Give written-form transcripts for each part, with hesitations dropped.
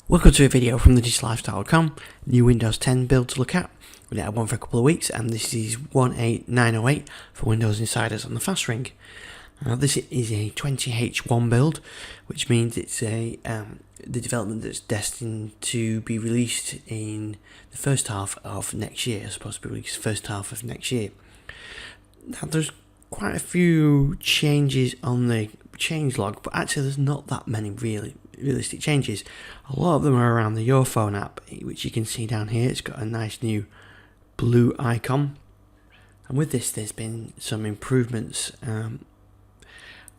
Welcome to a video from thedigitalLifestyle.com. New Windows 10 build to look at. We had one for a couple of weeks, and this is 18908 for Windows Insiders on the Fast Ring. This is a 20H1 build, which means it's the development that's destined to be released in the first half of next year. It's supposed to be released first half of next year. Now, there's quite a few changes on the changelog, but actually there's not that many realistic changes. A lot of them are around the Your Phone app, which you can see down here. It's got a nice new blue icon, and with this there's been some improvements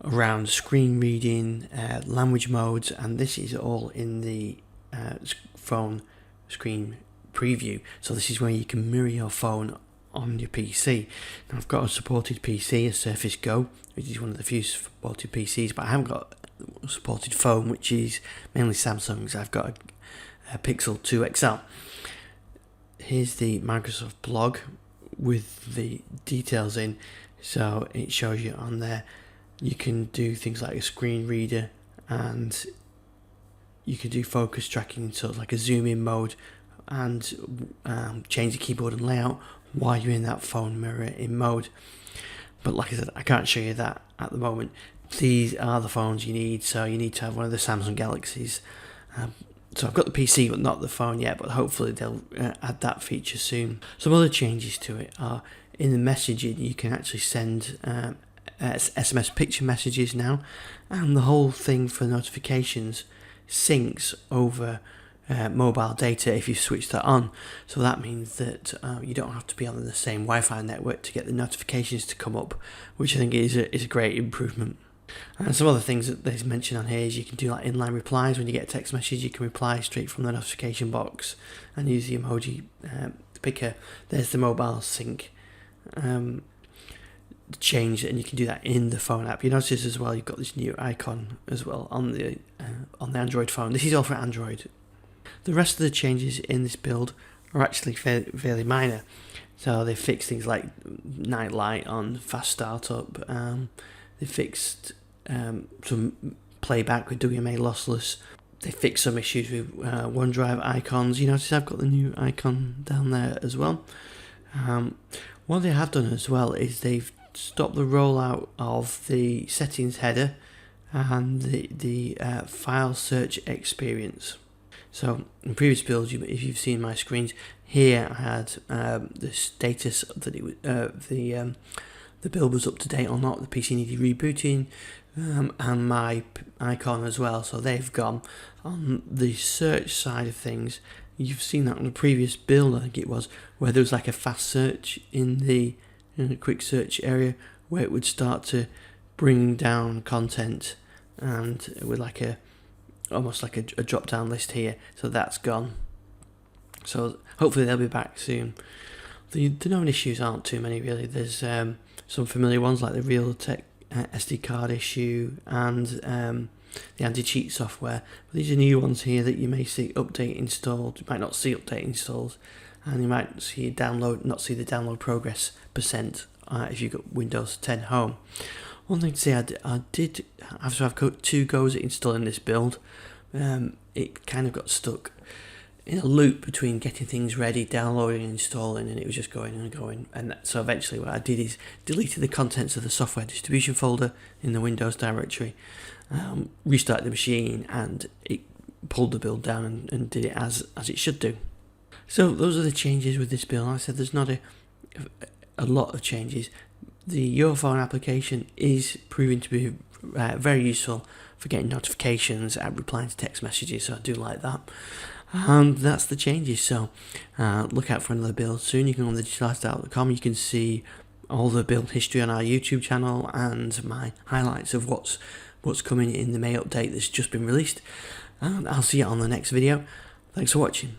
around screen reading, language modes, and this is all in the phone screen preview. So this is where you can mirror your phone on your PC. Now, I've got a supported PC, a Surface Go, which is one of the few supported PCs, but I haven't got a supported phone, which is mainly Samsung's. I've got a Pixel 2 XL. Here's the Microsoft blog with the details in, so it shows you on there. You can do things like a screen reader, and you can do focus tracking, sort of like a zoom in mode, and change the keyboard and layout while you're in that phone mirror in mode. But like I said, I can't show you that at the moment. These are the phones you need, so you need to have one of the Samsung Galaxies. So I've got the PC but not the phone yet, but hopefully they'll add that feature soon. Some other changes to it are in the messaging. You can actually send SMS picture messages now, and the whole thing for notifications syncs over mobile data if you switch that on. So that means that you don't have to be on the same Wi-Fi network to get the notifications to come up, which I think is a great improvement. And some other things that they mention on here is you can do like inline replies. When you get a text message, you can reply straight from the notification box and use the emoji picker. There's the mobile sync change, and you can do that in the phone app. You notice as well you've got this new icon as well on the Android phone. This is all for Android. The rest of the changes in this build are actually fairly minor. So they fixed things like night light on fast startup. They fixed some playback with WMA lossless. They fixed some issues with OneDrive icons. You notice I've got the new icon down there as well. What they have done as well is they've stopped the rollout of the settings header and the file search experience. So in previous builds, if you've seen my screens here, I had the status that the build was up to date or not, the PC needed rebooting, and my icon as well. So they've gone. On the search side of things, you've seen that on the previous build, I think it was, where there was like a fast search in the quick search area, where it would start to bring down content, and with like almost like a drop down list here. So that's gone. So hopefully they'll be back soon. The known issues aren't too many really. There's some familiar ones like the Realtek SD card issue and the anti-cheat software. But these are new ones here that you may see update installed. You might not see update installs, and you might see not see the download progress percent if you've got Windows 10 Home. One thing to say, I did, after I've got 2 goes at installing this build, it kind of got stuck in a loop between getting things ready, downloading and installing, and it was just going and going. And so eventually what I did is deleted the contents of the software distribution folder in the Windows directory, restarted the machine, and it pulled the build down and did it as it should do. So those are the changes with this build. Like I said, there's not a lot of changes. The Your Phone application is proving to be very useful for getting notifications and replying to text messages, so I do like that. And that's the changes, so look out for another build soon. You can go on thedigitalLifestyle.com. You can see all the build history on our YouTube channel and my highlights of what's coming in the May update that's just been released. And I'll see you on the next video. Thanks for watching.